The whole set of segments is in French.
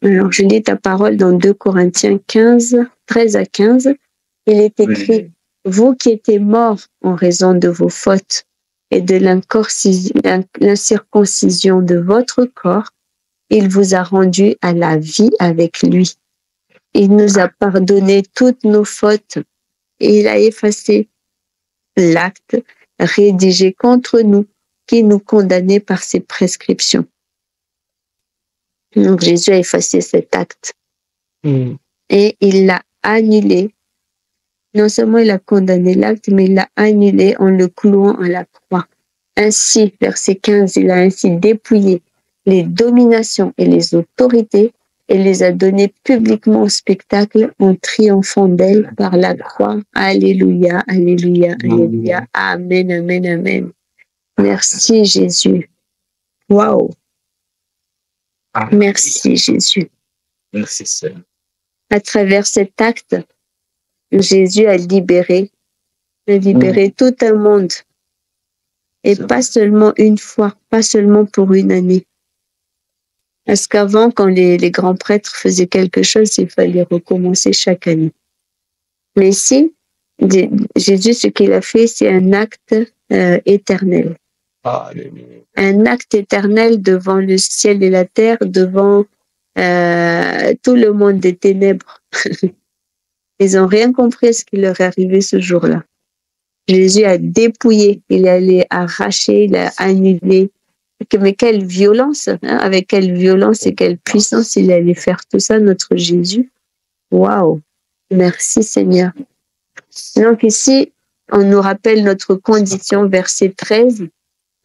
Alors, je lis ta parole dans 2 Corinthiens 15, 13 à 15. Il est écrit, Oui. vous qui étiez morts en raison de vos fautes et de l'incirconcision de votre corps, il vous a rendu à la vie avec lui. Il nous a pardonné toutes nos fautes et il a effacé l'acte rédigé contre nous qui nous condamnait par ses prescriptions. Donc Jésus a effacé cet acte et il l'a annulé. Non seulement il a condamné l'acte, mais il l'a annulé en le clouant à la croix. Ainsi, verset 15, il a ainsi dépouillé les dominations et les autorités et les a données publiquement au spectacle en triomphant d'elles par la croix. Alléluia, alléluia, alléluia. Amen, amen, amen. Merci Jésus. Waouh. Merci Jésus. Merci Seigneur. À travers cet acte, Jésus a libéré tout un monde. Et pas seulement une fois, pas seulement pour une année. Parce qu'avant, quand les grands prêtres faisaient quelque chose, il fallait recommencer chaque année. Mais ici, Jésus, ce qu'il a fait, c'est un acte éternel. Alléluia. Un acte éternel devant le ciel et la terre, devant tout le monde des ténèbres. Ils n'ont rien compris à ce qui leur est arrivé ce jour-là. Jésus a dépouillé, il est allé arracher, il a annulé. Mais quelle violence, hein? Avec quelle violence et quelle puissance il allait faire tout ça, notre Jésus. Waouh! Merci Seigneur. Donc ici, on nous rappelle notre condition, verset 13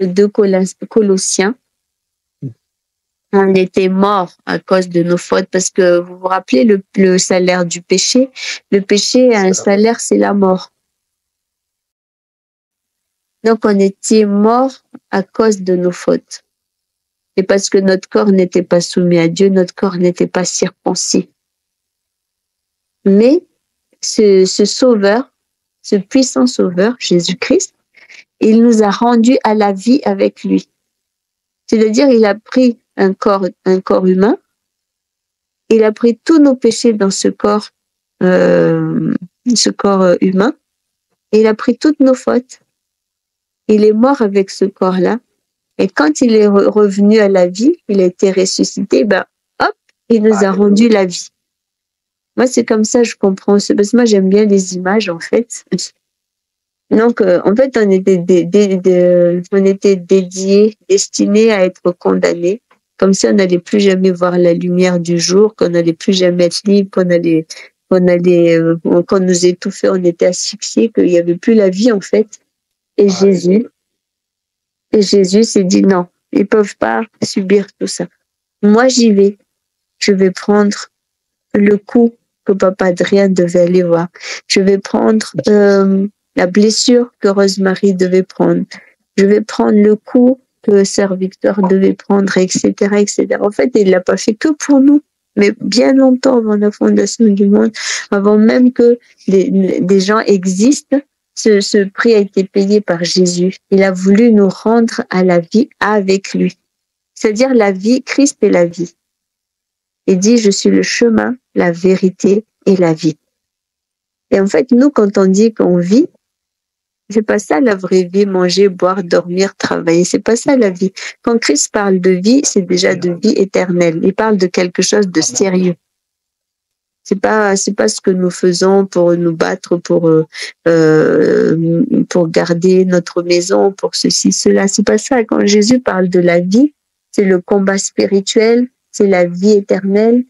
de Colossiens. On était morts à cause de nos fautes, parce que vous vous rappelez le salaire du péché. Le péché a un salaire, c'est la mort. Donc, on était morts à cause de nos fautes. Et parce que notre corps n'était pas soumis à Dieu, notre corps n'était pas circoncis. Mais ce sauveur, ce puissant sauveur, Jésus-Christ, il nous a rendus à la vie avec lui. C'est-à-dire, il a pris un corps humain, il a pris tous nos péchés dans ce corps humain, et il a pris toutes nos fautes. Il est mort avec ce corps-là. Et quand il est revenu à la vie, il a été ressuscité, hop, il nous a rendu la vie. Moi, c'est comme ça, je comprends. Parce que moi, j'aime bien les images, en fait. Donc, en fait, on était dédiés, destinés à être condamnés. Comme si on n'allait plus jamais voir la lumière du jour, qu'on n'allait plus jamais être libre, qu'on nous étouffait, on était asphyxiés, qu'il n'y avait plus la vie, en fait. Et Jésus s'est dit non, ils ne peuvent pas subir tout ça. Moi, j'y vais. Je vais prendre le coup que papa Adrien devait aller voir. Je vais prendre la blessure que Rosemary devait prendre. Je vais prendre le coup que Sœur Victor devait prendre, etc., etc. En fait, il ne l'a pas fait que pour nous, mais bien longtemps avant la fondation du monde, avant même que des gens existent. Ce prix a été payé par Jésus. Il a voulu nous rendre à la vie avec lui. C'est-à-dire la vie, Christ est la vie. Il dit, je suis le chemin, la vérité et la vie. Et en fait, nous, quand on dit qu'on vit, c'est pas ça la vraie vie, manger, boire, dormir, travailler. C'est pas ça la vie. Quand Christ parle de vie, c'est déjà de vie éternelle. Il parle de quelque chose de sérieux. C'est pas ce que nous faisons pour nous battre, pour garder notre maison, pour ceci, cela. C'est pas ça. Quand Jésus parle de la vie, c'est le combat spirituel, c'est la vie éternelle.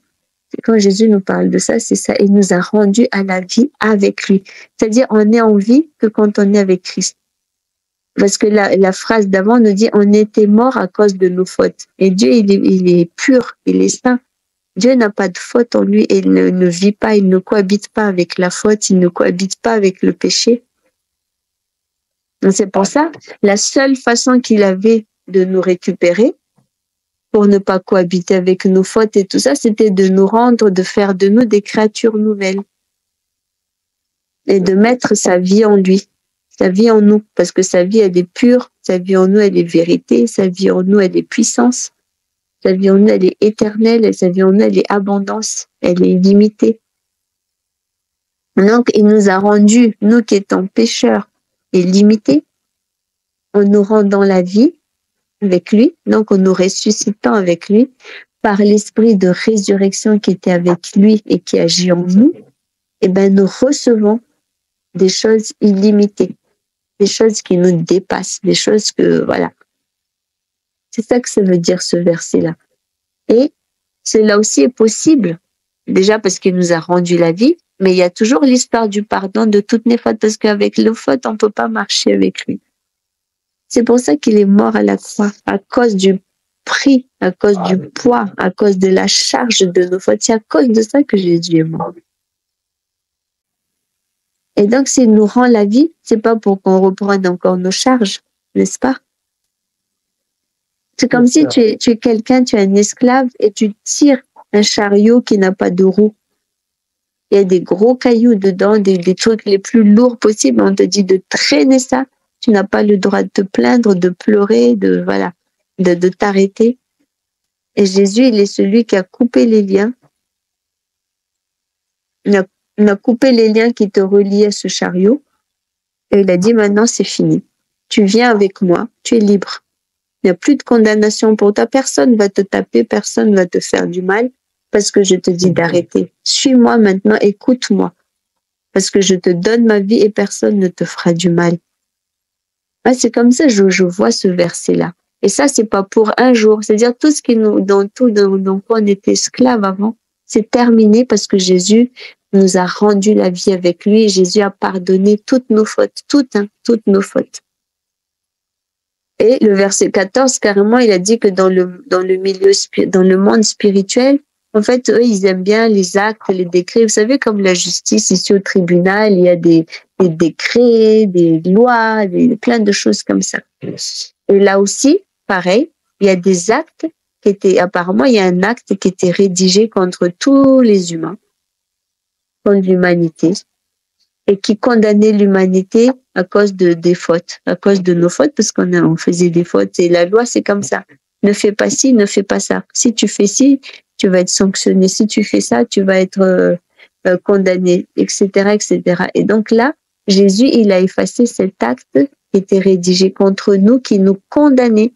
Quand Jésus nous parle de ça, c'est ça. Il nous a rendus à la vie avec lui. C'est-à-dire, on est en vie que quand on est avec Christ. Parce que la phrase d'avant nous dit, on était mort à cause de nos fautes. Et Dieu, il est pur, il est saint. Dieu n'a pas de faute en lui et il ne vit pas, il ne cohabite pas avec la faute, il ne cohabite pas avec le péché. Donc c'est pour ça, la seule façon qu'il avait de nous récupérer, pour ne pas cohabiter avec nos fautes et tout ça, c'était de nous rendre, de faire de nous des créatures nouvelles. Et de mettre sa vie en lui, sa vie en nous, parce que sa vie, elle est pure, sa vie en nous, elle est vérité, sa vie en nous, elle est puissance. Sa vie en nous, elle est éternelle, et sa vie en nous, elle est abondance, elle est illimitée. Donc, il nous a rendus, nous qui étions pécheurs et limités, en nous rendant la vie avec lui, donc en nous ressuscitant avec lui, par l'esprit de résurrection qui était avec lui et qui agit en nous, et ben nous recevons des choses illimitées, des choses qui nous dépassent, des choses que, voilà. C'est ça que ça veut dire ce verset-là. Et cela aussi est possible, déjà parce qu'il nous a rendu la vie, mais il y a toujours l'histoire du pardon de toutes les fautes, parce qu'avec les fautes, on ne peut pas marcher avec lui. C'est pour ça qu'il est mort à la croix, à cause du prix, à cause du poids, à cause de la charge de nos fautes. C'est à cause de ça que Jésus est mort. Et donc, s'il nous rend la vie, c'est pas pour qu'on reprenne encore nos charges, n'est-ce pas? C'est comme si tu es quelqu'un, tu es un esclave et tu tires un chariot qui n'a pas de roue. Il y a des gros cailloux dedans, des trucs les plus lourds possibles. On te dit de traîner ça. Tu n'as pas le droit de te plaindre, de pleurer, de t'arrêter. Et Jésus, il est celui qui a coupé les liens. Il a coupé les liens qui te reliaient à ce chariot. Et il a dit, maintenant, c'est fini. Tu viens avec moi, tu es libre. Il n'y a plus de condamnation pour toi. Personne ne va te taper, personne ne va te faire du mal parce que je te dis d'arrêter. Suis-moi maintenant, écoute-moi. Parce que je te donne ma vie et personne ne te fera du mal. Ah, c'est comme ça que je vois ce verset-là. Et ça, c'est pas pour un jour. C'est-à-dire tout ce qui nous, dans quoi on était esclaves avant, c'est terminé parce que Jésus nous a rendu la vie avec lui et Jésus a pardonné toutes nos fautes, toutes nos fautes. Et le verset 14, carrément, il a dit que dans le monde spirituel, en fait, eux, ils aiment bien les actes, les décrets. Vous savez, comme la justice ici au tribunal, il y a des décrets, des lois, plein de choses comme ça. Et là aussi, pareil, il y a des actes apparemment, il y a un acte qui était rédigé contre tous les humains, contre l'humanité, et qui condamnait l'humanité à cause des fautes, à cause de nos fautes, parce qu'on faisait des fautes. Et la loi, c'est comme ça. Ne fais pas ci, ne fais pas ça. Si tu fais ci, tu vas être sanctionné. Si tu fais ça, tu vas être condamné, etc., etc. Et donc là, Jésus, il a effacé cet acte qui était rédigé contre nous, qui nous condamnait.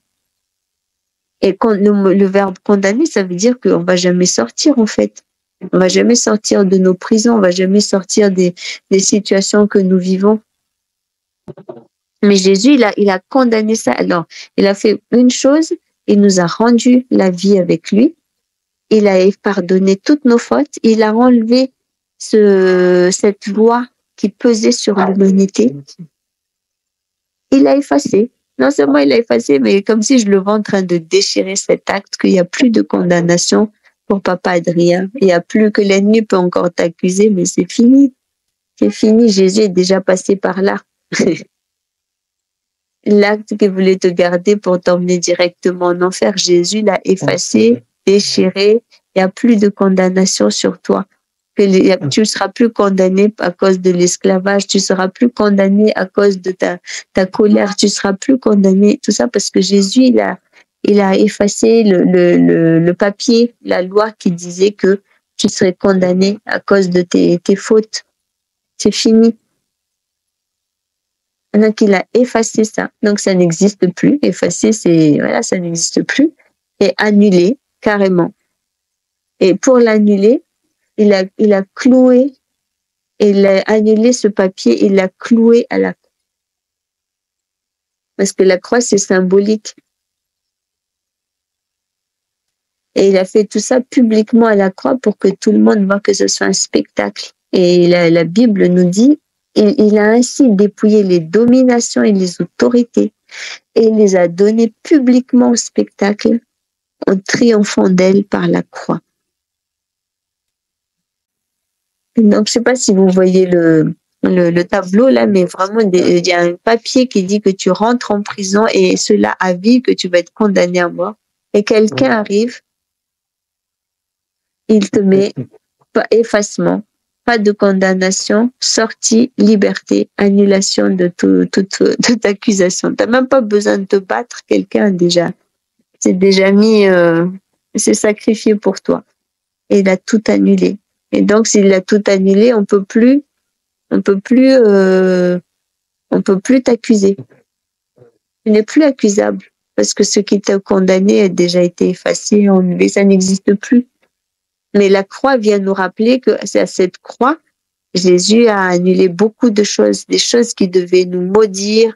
Et le verbe condamner, ça veut dire qu'on va jamais sortir, en fait. On va jamais sortir de nos prisons, on va jamais sortir des situations que nous vivons. Mais Jésus, il a condamné ça. Alors, il a fait une chose, il nous a rendu la vie avec lui. Il a pardonné toutes nos fautes. Il a enlevé cette loi qui pesait sur l'humanité. Il l'a effacé. Non seulement il l'a effacé, mais comme si je le vois en train de déchirer cet acte, qu'il n'y a plus de condamnation pour papa Adrien. Il n'y a plus que l'ennemi peut encore t'accuser, mais c'est fini. C'est fini. Jésus est déjà passé par là. L'acte qui voulait te garder pour t'emmener directement en enfer, Jésus l'a effacé, déchiré. Il n'y a plus de condamnation sur toi. Tu ne seras plus condamné à cause de l'esclavage, tu ne seras plus condamné à cause de ta colère, tu ne seras plus condamné. Tout ça parce que Jésus, il a effacé le papier, la loi qui disait que tu serais condamné à cause de tes fautes. C'est fini. Donc, il a effacé ça. Donc, ça n'existe plus. Effacer, ça n'existe plus. Et annulé, carrément. Et pour l'annuler, il a cloué, il a annulé ce papier, il l'a cloué à la croix. Parce que la croix, c'est symbolique. Et il a fait tout ça publiquement à la croix pour que tout le monde voit que ce soit un spectacle. Et la Bible nous dit, il a ainsi dépouillé les dominations et les autorités et il les a données publiquement au spectacle en triomphant d'elles par la croix. Donc, je ne sais pas si vous voyez le tableau là, mais vraiment, il y a un papier qui dit que tu rentres en prison et cela à vie, que tu vas être condamné à mort. Et quelqu'un arrive, il te met pas effacement, pas de condamnation, sortie, liberté, annulation de toute accusation. Tu n'as même pas besoin de te battre, quelqu'un déjà. C'est déjà mis Il s'est sacrifié pour toi. Et il a tout annulé. Et donc, s'il a tout annulé, on peut plus t'accuser. Tu n'es plus accusable parce que ce qui t'a condamné a déjà été effacé, enlevé, ça n'existe plus. Mais la croix vient nous rappeler que c'est à cette croix, Jésus a annulé beaucoup de choses, des choses qui devaient nous maudire,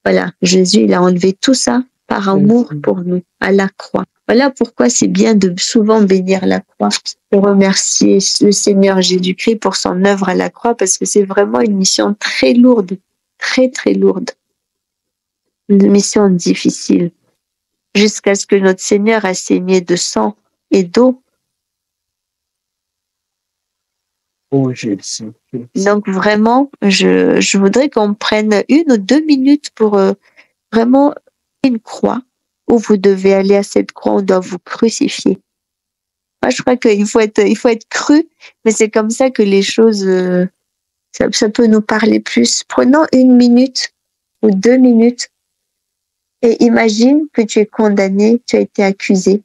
voilà. Jésus, il a enlevé tout ça par amour pour nous, à la croix. Voilà pourquoi c'est bien de souvent bénir la croix, de remercier le Seigneur Jésus-Christ pour son œuvre à la croix, parce que c'est vraiment une mission très lourde, très, très lourde. Une mission difficile, jusqu'à ce que notre Seigneur a saigné de sang et d'eau. Oh Jésus. Donc vraiment, je voudrais qu'on prenne 1 ou 2 minutes pour vraiment une croix où vous devez aller à cette croix, on doit vous crucifier. Moi, je crois qu'il faut être cru, mais c'est comme ça que les choses, ça peut nous parler plus. Prenons 1 minute ou 2 minutes et imagine que tu es condamné, tu as été accusé.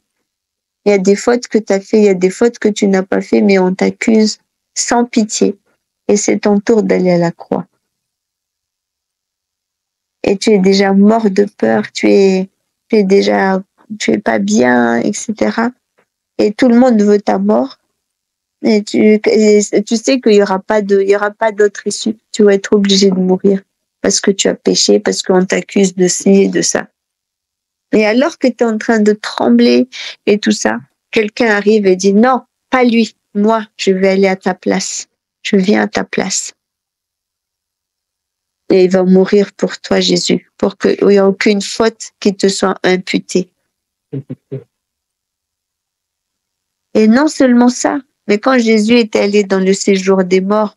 Il y a des fautes que tu as fait, il y a des fautes que tu n'as pas fait, mais on t'accuse sans pitié. Et c'est ton tour d'aller à la croix. Et tu es déjà mort de peur, tu es pas bien, etc. Et tout le monde veut ta mort. Et tu sais qu'il y aura pas d'autre issue. Tu vas être obligé de mourir parce que tu as péché, parce qu'on t'accuse de ci et de ça. Et alors que tu es en train de trembler et tout ça, quelqu'un arrive et dit non, pas lui, moi, je vais aller à ta place. Je viens à ta place. Et il va mourir pour toi, Jésus, pour qu'il n'y ait aucune faute qui te soit imputée. Et non seulement ça, mais quand Jésus est allé dans le séjour des morts,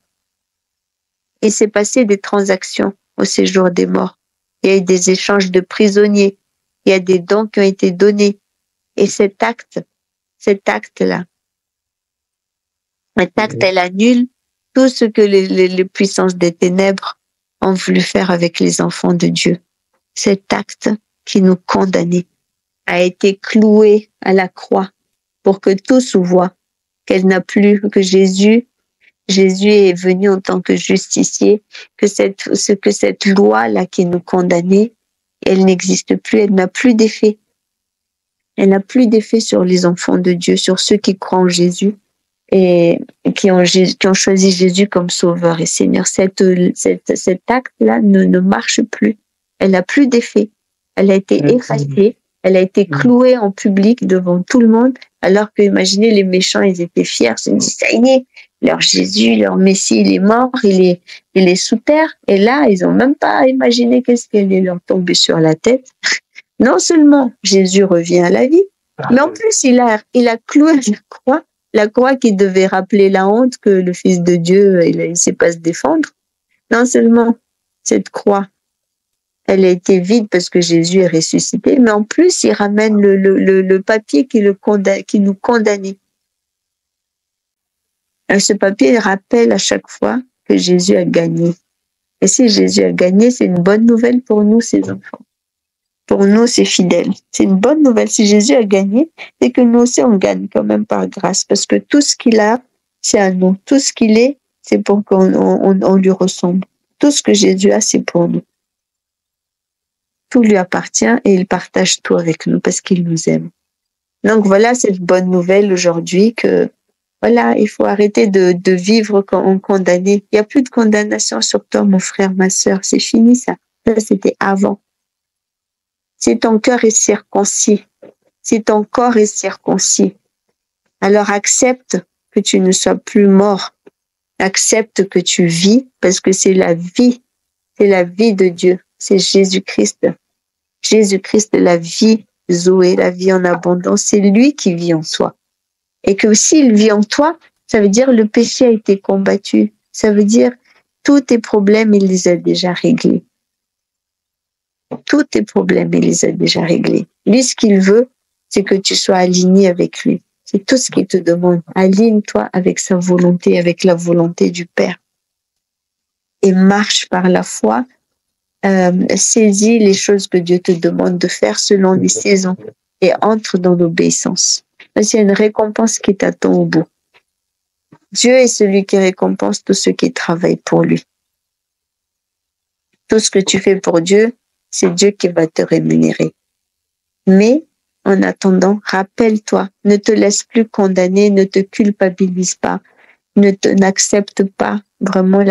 il s'est passé des transactions au séjour des morts. Il y a eu des échanges de prisonniers. Il y a des dons qui ont été donnés. Et cet acte-là, elle annule tout ce que les puissances des ténèbres ont voulu faire avec les enfants de Dieu. Cet acte qui nous condamnait a été cloué à la croix pour que tous voient qu'elle n'a plus, que Jésus est venu en tant que justicier, que cette loi-là qui nous condamnait, elle n'existe plus, elle n'a plus d'effet. Elle n'a plus d'effet sur les enfants de Dieu, sur ceux qui croient en Jésus et qui ont choisi Jésus comme sauveur et Seigneur. Cet acte-là ne marche plus. Elle n'a plus d'effet. Elle a été effacée. Elle a été clouée en public devant tout le monde, alors que, imaginez, les méchants, ils étaient fiers. Ils se disent, ça y est, leur Jésus, leur Messie, il est mort, il est sous terre. Et là, ils n'ont même pas imaginé qu'est-ce qui allait leur tomber sur la tête. Non seulement Jésus revient à la vie, mais en plus, il a cloué la croix qui devait rappeler la honte que le Fils de Dieu, il ne sait pas se défendre. Non seulement cette croix, elle a été vide parce que Jésus est ressuscité, mais en plus, il ramène le papier qui nous condamnait. Et ce papier, il rappelle à chaque fois que Jésus a gagné. Et si Jésus a gagné, c'est une bonne nouvelle pour nous, ses enfants. Pour nous, c'est fidèle. C'est une bonne nouvelle. Si Jésus a gagné, c'est que nous aussi, on gagne quand même par grâce. Parce que tout ce qu'il a, c'est à nous. Tout ce qu'il est, c'est pour qu'on lui ressemble. Tout ce que Jésus a, c'est pour nous. Tout lui appartient et il partage tout avec nous parce qu'il nous aime. Donc voilà cette bonne nouvelle aujourd'hui que voilà, il faut arrêter de vivre en condamné. Il n'y a plus de condamnation sur toi, mon frère, ma sœur. C'est fini ça. Ça, c'était avant. Si ton cœur est circoncis, si ton corps est circoncis, alors accepte que tu ne sois plus mort. Accepte que tu vis parce que c'est la vie de Dieu. C'est Jésus-Christ. Jésus-Christ, la vie, Zoé, la vie en abondance, c'est lui qui vit en toi. Et que s'il vit en toi, ça veut dire le péché a été combattu. Ça veut dire tous tes problèmes, il les a déjà réglés. Tous tes problèmes, il les a déjà réglés. Lui, ce qu'il veut, c'est que tu sois aligné avec lui. C'est tout ce qu'il te demande. Aligne-toi avec sa volonté, avec la volonté du Père. Et marche par la foi. Saisis les choses que Dieu te demande de faire selon les saisons. et entre dans l'obéissance. Parce qu'il y a une récompense qui t'attend au bout. Dieu est celui qui récompense tous ceux qui travaillent pour lui. Tout ce que tu fais pour Dieu, c'est Dieu qui va te rémunérer. Mais, en attendant, rappelle-toi, ne te laisse plus condamner, ne te culpabilise pas, n'accepte pas vraiment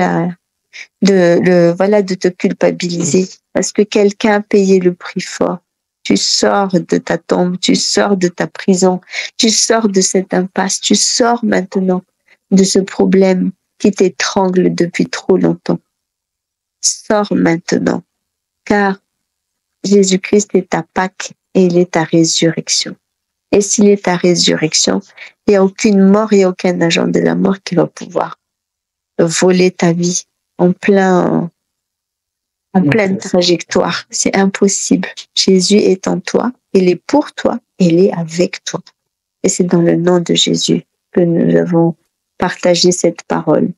de te culpabiliser parce que quelqu'un a payé le prix fort. Tu sors de ta tombe, tu sors de ta prison, tu sors de cette impasse, tu sors maintenant de ce problème qui t'étrangle depuis trop longtemps. Sors maintenant, car Jésus-Christ est ta Pâque et il est ta résurrection. Et s'il est ta résurrection, il n'y a aucune mort et aucun agent de la mort qui va pouvoir voler ta vie en pleine trajectoire. C'est impossible. Jésus est en toi, il est pour toi, il est avec toi. Et c'est dans le nom de Jésus que nous avons partagé cette parole.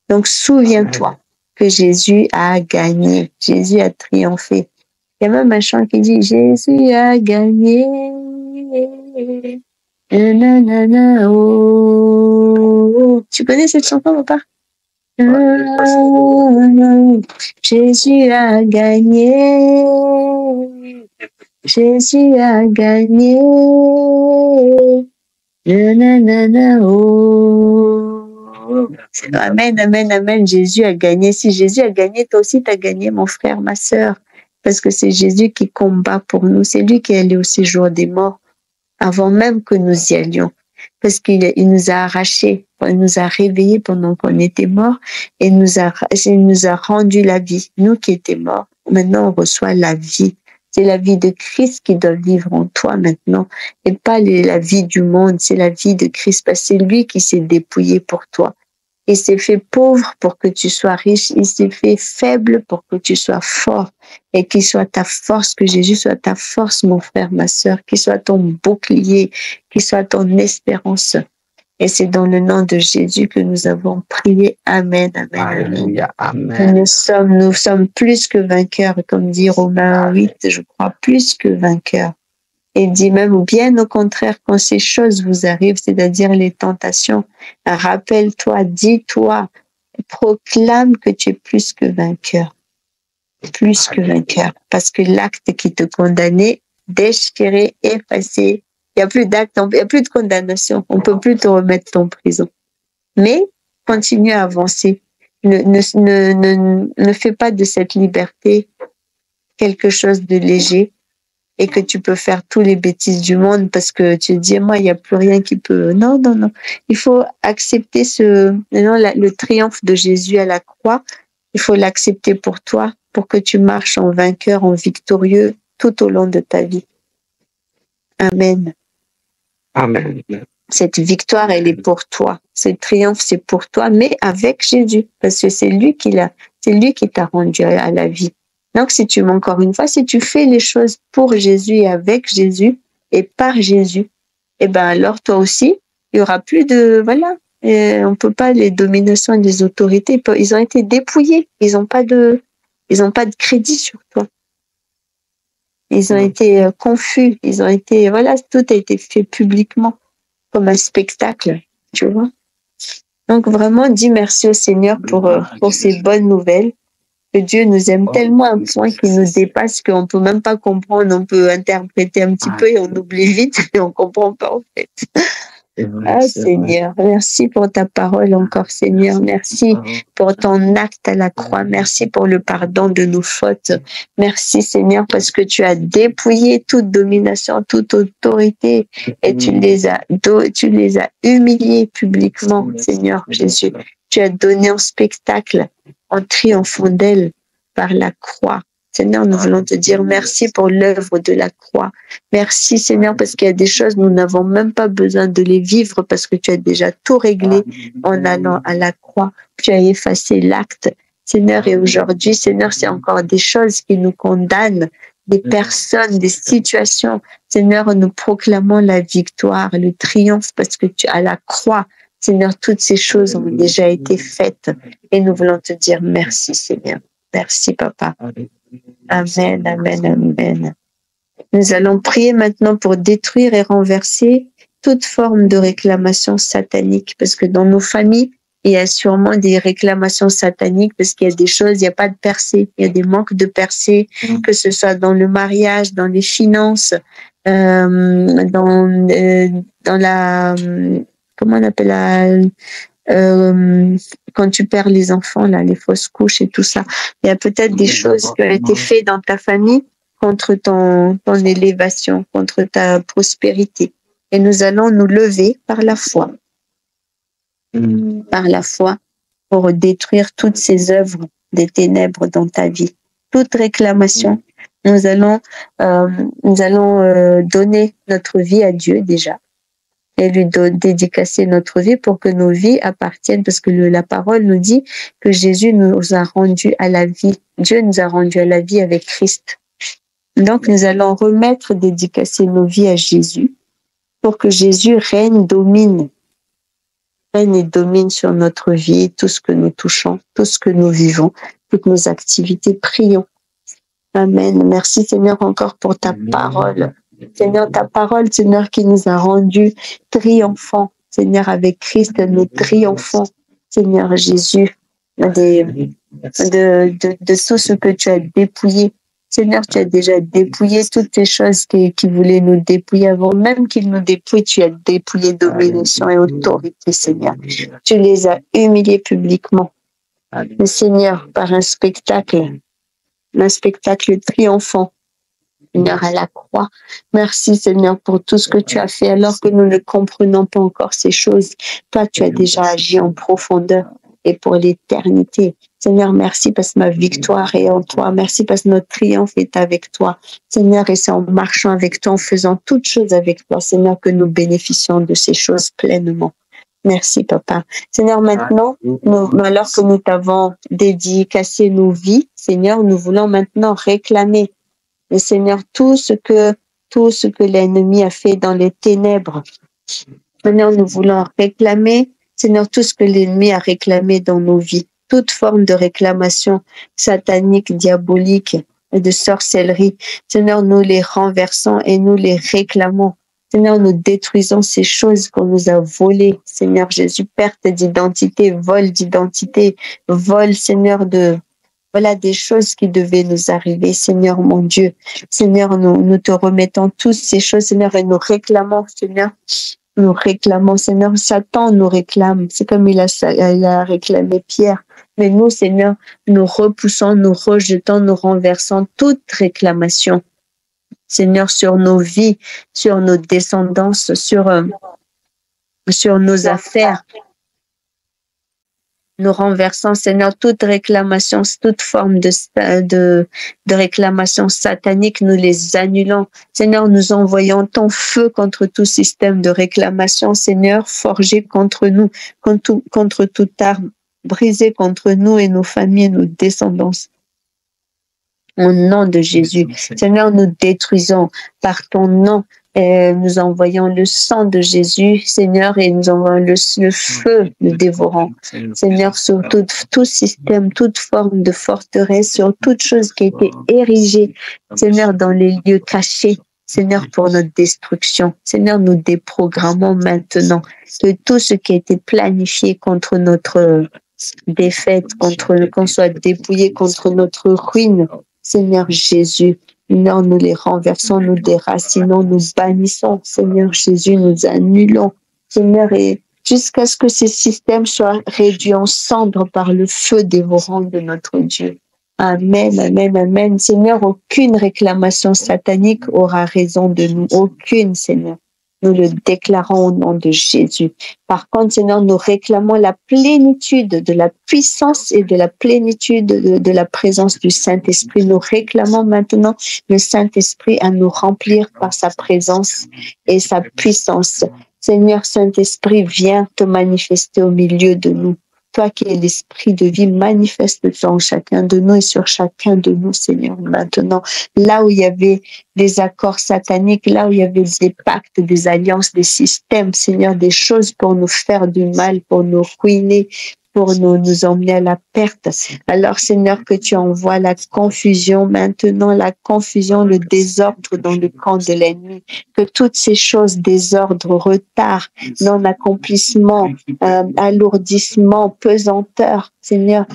Donc, souviens-toi que Jésus a gagné. Jésus a triomphé. Il y a même un chant qui dit « Jésus a gagné ». Nanana, oh. Tu connais cette chanson, papa? Jésus a gagné. Jésus a gagné. Nanana, oh. Amen, amen, amen. Jésus a gagné. Si Jésus a gagné, toi aussi tu as gagné, mon frère, ma sœur. Parce que c'est Jésus qui combat pour nous. C'est lui qui est allé au séjour des morts avant même que nous y allions. Parce qu'il nous a arrachés, il nous a réveillés pendant qu'on était morts et il nous a rendu la vie. Nous qui étions morts, maintenant on reçoit la vie. C'est la vie de Christ qui doit vivre en toi maintenant et pas la vie du monde, c'est la vie de Christ parce que c'est lui qui s'est dépouillé pour toi. Il s'est fait pauvre pour que tu sois riche. Il s'est fait faible pour que tu sois fort. Et qu'il soit ta force, que Jésus soit ta force, mon frère, ma sœur, qu'il soit ton bouclier, qu'il soit ton espérance. Et c'est dans le nom de Jésus que nous avons prié. Amen, amen, Alléluia, amen. Nous sommes plus que vainqueurs, comme dit Romains 8, je crois, plus que vainqueurs. Et il dit même, ou bien au contraire, quand ces choses vous arrivent, c'est-à-dire les tentations, rappelle-toi, dis-toi, proclame que tu es plus que vainqueur. Plus que vainqueur. Parce que l'acte qui te condamnait, déchiré, effacé, il n'y a plus d'acte, il n'y a plus de condamnation. On ne peut plus te remettre en prison. Mais continue à avancer. Ne fais pas de cette liberté quelque chose de léger et que tu peux faire tous les bêtises du monde parce que tu te dis, moi, il n'y a plus rien qui peut... Non, non, non. Il faut accepter le triomphe de Jésus à la croix. Il faut l'accepter pour toi, pour que tu marches en vainqueur, en victorieux tout au long de ta vie. Amen. Amen. Cette victoire, elle est pour toi. Ce triomphe, c'est pour toi, mais avec Jésus, parce que c'est lui qui t'a rendu à la vie. Donc, si tu encore une fois, si tu fais les choses pour Jésus et avec Jésus et par Jésus, eh ben alors toi aussi, il y aura plus de on peut pas les dominations et les autorités, ils ont été dépouillés, ils ont pas de crédit sur toi. Ils ont été confus, tout a été fait publiquement comme un spectacle, tu vois. Donc vraiment, dis merci au Seigneur pour ces bonnes nouvelles. Que Dieu nous aime tellement à un point qu'il nous dépasse qu'on ne peut même pas comprendre, on peut interpréter un petit peu et on oublie vite et on ne comprend pas en fait. Ah Seigneur, merci pour ta parole encore Seigneur, merci pour ton acte à la croix, merci pour le pardon de nos fautes, merci Seigneur parce que tu as dépouillé toute domination, toute autorité et tu les as humiliés publiquement Seigneur Jésus, tu as donné en spectacle en triomphant d'elle par la croix. Seigneur, nous voulons te dire merci pour l'œuvre de la croix. Merci Seigneur parce qu'il y a des choses, nous n'avons même pas besoin de les vivre parce que tu as déjà tout réglé en allant à la croix. Tu as effacé l'acte. Seigneur, et aujourd'hui, Seigneur, c'est encore des choses qui nous condamnent, des personnes, des situations. Seigneur, nous proclamons la victoire, le triomphe parce que tu as la croix. Seigneur, toutes ces choses ont déjà été faites et nous voulons te dire merci Seigneur. Merci Papa. Amen, amen, amen. Nous allons prier maintenant pour détruire et renverser toute forme de réclamation satanique, parce que dans nos familles, il y a sûrement des réclamations sataniques, parce qu'il y a des choses, il n'y a pas de percée, il y a des manques de percée, que ce soit dans le mariage, dans les finances, dans la, comment on appelle quand tu perds les enfants, là, les fausses couches et tout ça. Il y a peut-être des choses qui ont été faites dans ta famille contre ton élévation, contre ta prospérité. Et nous allons nous lever par la foi. Par la foi, pour détruire toutes ces œuvres des ténèbres dans ta vie. Toute réclamation, nous allons donner notre vie à Dieu déjà et lui dédicacer notre vie pour que nos vies appartiennent, parce que la parole nous dit que Jésus nous a rendus à la vie. Dieu nous a rendus à la vie avec Christ. Donc, nous allons dédicacer nos vies à Jésus pour que Jésus règne et domine sur notre vie, tout ce que nous touchons, tout ce que nous vivons, toutes nos activités. Prions. Amen. Merci Seigneur encore pour ta parole. Seigneur, ta parole, Seigneur, qui nous a rendus triomphants. Seigneur, avec Christ, nous triomphons. Seigneur Jésus, de tout ce que tu as dépouillé. Seigneur, tu as déjà dépouillé toutes ces choses qui voulaient nous dépouiller avant même qu'ils nous dépouillent. Tu as dépouillé domination et autorité, Seigneur. Tu les as humiliés publiquement. Mais Seigneur, par un spectacle triomphant, Seigneur, à la croix. Merci, Seigneur, pour tout ce que tu as fait alors que nous ne comprenons pas encore ces choses. Toi, tu as déjà agi en profondeur et pour l'éternité. Seigneur, merci parce que ma victoire est en toi. Merci parce que notre triomphe est avec toi. Seigneur, et c'est en marchant avec toi, en faisant toutes choses avec toi, Seigneur, que nous bénéficions de ces choses pleinement. Merci, Papa. Seigneur, maintenant, alors que nous t'avons dédicacé nos vies, Seigneur, nous voulons maintenant réclamer, et Seigneur, tout ce que l'ennemi a fait dans les ténèbres. Seigneur, nous voulons réclamer, Seigneur, tout ce que l'ennemi a réclamé dans nos vies. Toute forme de réclamation satanique, diabolique et de sorcellerie. Seigneur, nous les renversons et nous les réclamons. Seigneur, nous détruisons ces choses qu'on nous a volées. Seigneur Jésus, perte d'identité, vol, Seigneur, des choses qui devaient nous arriver. Seigneur, mon Dieu. Seigneur, nous te remettons toutes ces choses, Seigneur, et nous réclamons, Seigneur. Nous réclamons, Seigneur, Satan nous réclame. C'est comme il a réclamé Pierre. Mais nous, Seigneur, nous repoussons, nous rejetons, nous renversons toute réclamation. Seigneur, sur nos vies, sur nos descendances, sur nos affaires. Nous renversons, Seigneur, toute réclamation, toute forme de réclamation satanique, nous les annulons. Seigneur, nous envoyons ton feu contre tout système de réclamation, Seigneur, forgé contre nous, contre toute arme, brisé contre nous et nos familles et nos descendants. Au nom de Jésus, Seigneur, nous détruisons par ton nom. Nous envoyons le sang de Jésus, Seigneur, et nous envoyons le feu, le dévorant. Seigneur, sur tout système, toute forme de forteresse, sur toute chose qui a été érigée, Seigneur, dans les lieux cachés, Seigneur, pour notre destruction. Seigneur, nous déprogrammons maintenant que tout ce qui a été planifié contre notre défaite, qu'on soit dépouillé contre notre ruine, Seigneur Jésus, Seigneur, nous les renversons, nous déracinons, nous bannissons. Seigneur Jésus, nous annulons. Seigneur, et jusqu'à ce que ces systèmes soient réduits en cendres par le feu dévorant de notre Dieu. Amen, amen, amen. Seigneur, aucune réclamation satanique aura raison de nous. Aucune, Seigneur. Nous le déclarons au nom de Jésus. Par contre, Seigneur, nous réclamons la plénitude de la puissance et de la plénitude de la présence du Saint-Esprit. Nous réclamons maintenant le Saint-Esprit à nous remplir par sa présence et sa puissance. Seigneur Saint-Esprit, viens te manifester au milieu de nous. Toi qui es l'esprit de vie, manifeste-toi en chacun de nous et sur chacun de nous, Seigneur, maintenant. Là où il y avait des accords sataniques, là où il y avait des pactes, des alliances, des systèmes, Seigneur, des choses pour nous faire du mal, pour nous ruiner, pour nous emmener à la perte. Alors, Seigneur, que tu envoies la confusion maintenant, la confusion, le désordre dans le camp de l'ennemi, que toutes ces choses, désordre, retard, non-accomplissement, alourdissement, pesanteur, Seigneur,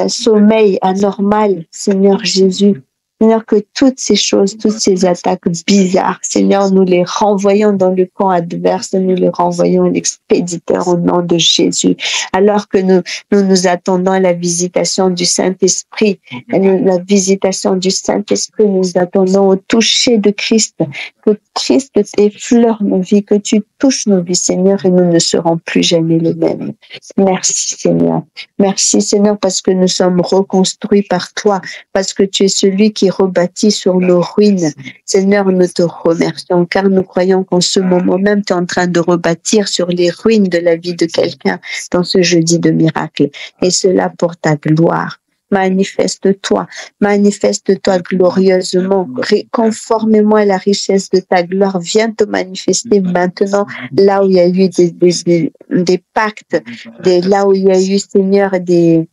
sommeil anormal, Seigneur Jésus, Seigneur, que toutes ces choses, toutes ces attaques bizarres, Seigneur, nous les renvoyons dans le camp adverse, nous les renvoyons à l'expéditeur au nom de Jésus. Alors que nous attendons à la visitation du Saint-Esprit, la visitation du Saint-Esprit, nous attendons au toucher de Christ, que Christ effleure nos vies, que tu touches nos vies, Seigneur, et nous ne serons plus jamais les mêmes. Merci, Seigneur. Merci, Seigneur, parce que nous sommes reconstruits par toi, parce que tu es celui qui rebâtit sur nos ruines. Seigneur, nous te remercions, car nous croyons qu'en ce moment même, tu es en train de rebâtir sur les ruines de la vie de quelqu'un dans ce jeudi de miracle. Et cela pour ta gloire. Manifeste-toi glorieusement, conformément à la richesse de ta gloire. Viens te manifester maintenant là où il y a eu des pactes, là où il y a eu, Seigneur, des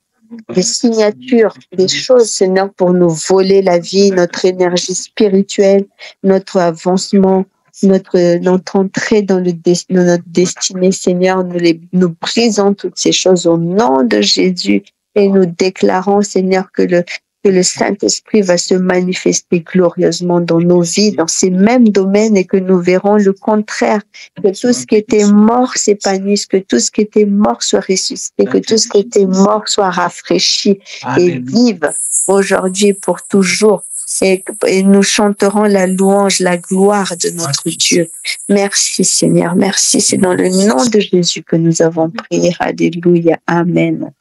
signatures, des choses, Seigneur, pour nous voler la vie, notre énergie spirituelle, notre avancement, notre entrée dans notre destinée, Seigneur. Nous brisons toutes ces choses au nom de Jésus et nous déclarons, Seigneur, que le Saint-Esprit va se manifester glorieusement dans nos vies, dans ces mêmes domaines, et que nous verrons le contraire, que tout ce qui était mort s'épanouisse, que tout ce qui était mort soit ressuscité, que tout ce qui était mort soit rafraîchi et vive aujourd'hui pour toujours. Et nous chanterons la louange, la gloire de notre Dieu. Merci Seigneur, merci. C'est dans le nom de Jésus que nous avons prié. Alléluia. Amen.